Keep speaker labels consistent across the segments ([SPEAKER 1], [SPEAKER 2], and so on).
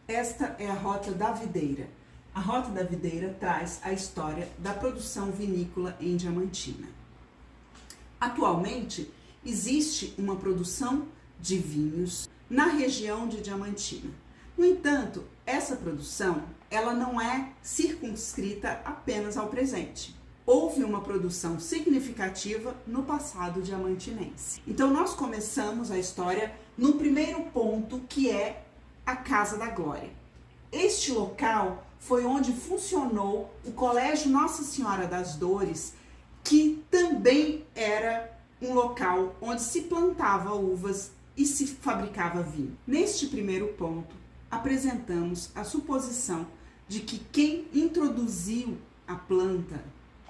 [SPEAKER 1] Esta é a Rota da Videira. A Rota da Videira traz a história da produção vinícola em Diamantina. Atualmente, existe uma produção de vinhos na região de Diamantina. No entanto, essa produção ela não é circunscrita apenas ao presente. Houve uma produção significativa no passado diamantinense. Então, nós começamos a história no primeiro ponto, que é a Casa da Glória. Este local foi onde funcionou o Colégio Nossa Senhora das Dores, que também era um local onde se plantava uvas e se fabricava vinho. Neste primeiro ponto, apresentamos a suposição de que quem introduziu a planta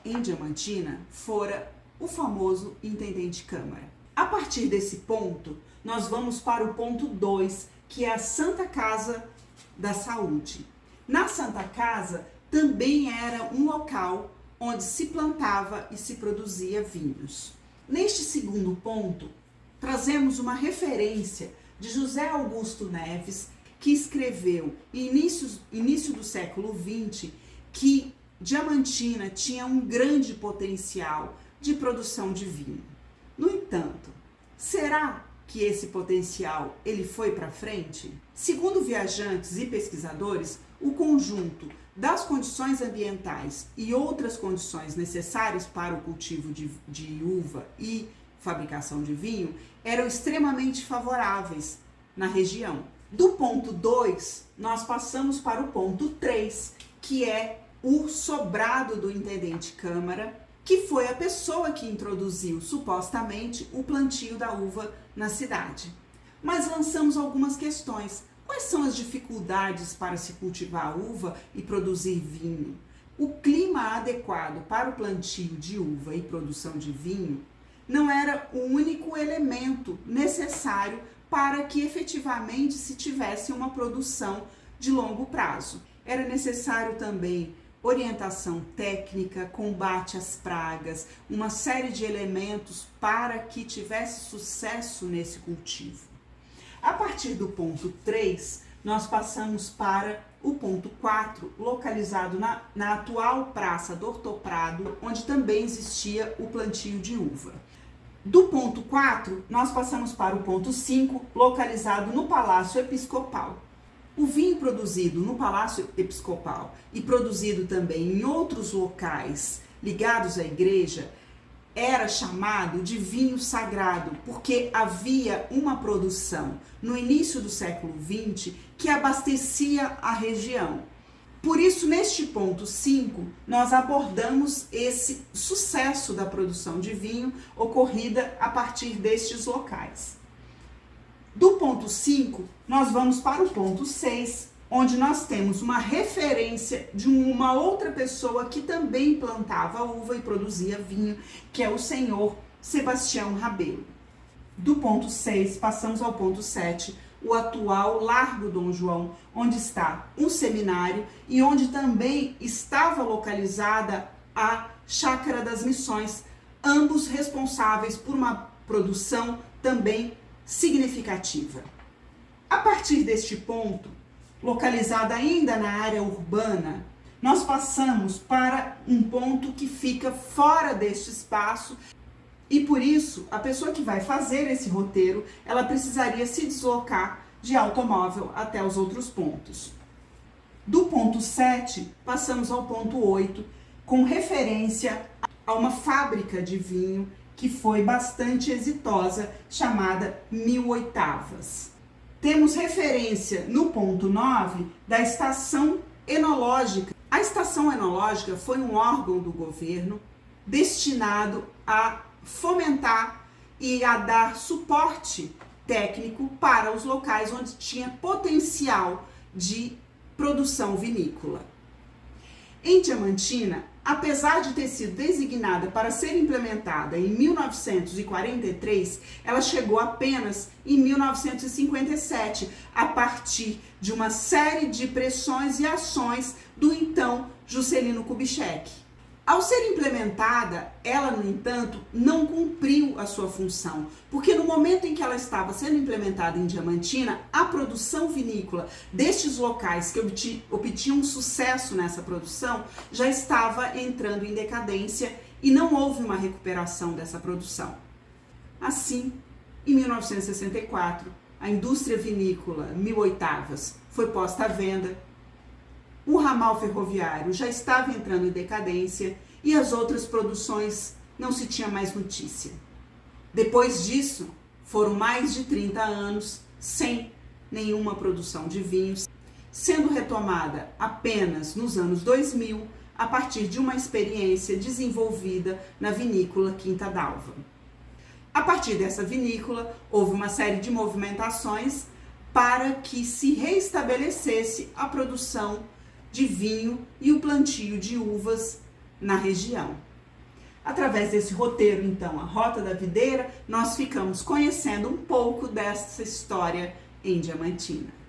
[SPEAKER 1] em Diamantina fora o famoso Intendente Câmara. A partir desse ponto, nós vamos para o ponto 2, que é a Santa Casa da Saúde. Na Santa Casa também era um local onde se plantava e se produzia vinhos. Neste segundo ponto, trazemos uma referência de José Augusto Neves, que escreveu início do século XX que Diamantina tinha um grande potencial de produção de vinho. No entanto, será que esse potencial ele foi para frente? Segundo viajantes e pesquisadores, o conjunto das condições ambientais e outras condições necessárias para o cultivo de uva e fabricação de vinho eram extremamente favoráveis na região. Do ponto 2, nós passamos para o ponto 3, que é o sobrado do Intendente Câmara, que foi a pessoa que introduziu, supostamente, o plantio da uva na cidade. Mas lançamos algumas questões. Quais são as dificuldades para se cultivar a uva e produzir vinho? O clima adequado para o plantio de uva e produção de vinho não era o único elemento necessário para que efetivamente se tivesse uma produção de longo prazo. Era necessário também orientação técnica, combate às pragas, uma série de elementos para que tivesse sucesso nesse cultivo. A partir do ponto 3, nós passamos para o ponto 4, localizado na atual Praça do Hortoprado, onde também existia o plantio de uva. Do ponto 4, nós passamos para o ponto 5, localizado no Palácio Episcopal. O vinho produzido no Palácio Episcopal e produzido também em outros locais ligados à igreja era chamado de vinho sagrado, porque havia uma produção no início do século XX que abastecia a região. Por isso, neste ponto 5, nós abordamos esse sucesso da produção de vinho ocorrida a partir destes locais. Do ponto 5, nós vamos para o ponto 6, onde nós temos uma referência de uma outra pessoa que também plantava uva e produzia vinho, que é o senhor Sebastião Rabelo. Do ponto 6, passamos ao ponto 7, o atual Largo Dom João, onde está um seminário e onde também estava localizada a Chácara das Missões, ambos responsáveis por uma produção também significativa. A partir deste ponto, localizado ainda na área urbana, nós passamos para um ponto que fica fora deste espaço e por isso a pessoa que vai fazer esse roteiro, ela precisaria se deslocar de automóvel até os outros pontos. Do ponto 7, passamos ao ponto 8, com referência a uma fábrica de vinho que foi bastante exitosa, chamada 1000 Oitavas. Temos referência no ponto 9 da estação enológica. A estação enológica foi um órgão do governo destinado a fomentar e a dar suporte técnico para os locais onde tinha potencial de produção vinícola. Em Diamantina, apesar de ter sido designada para ser implementada em 1943, ela chegou apenas em 1957, a partir de uma série de pressões e ações do então Juscelino Kubitschek. Ao ser implementada, ela, no entanto, não cumpriu a sua função, porque no momento em que ela estava sendo implementada em Diamantina, a produção vinícola destes locais que obtinham sucesso nessa produção já estava entrando em decadência e não houve uma recuperação dessa produção. Assim, em 1964, a indústria vinícola 1008 foi posta à venda. O ramal ferroviário já estava entrando em decadência e as outras produções não se tinha mais notícia. Depois disso, foram mais de 30 anos sem nenhuma produção de vinhos, sendo retomada apenas nos anos 2000, a partir de uma experiência desenvolvida na vinícola Quinta d'Alva. A partir dessa vinícola, houve uma série de movimentações para que se reestabelecesse a produção de vinho e o plantio de uvas na região. Através desse roteiro, então, a Rota da Videira, nós ficamos conhecendo um pouco dessa história em Diamantina.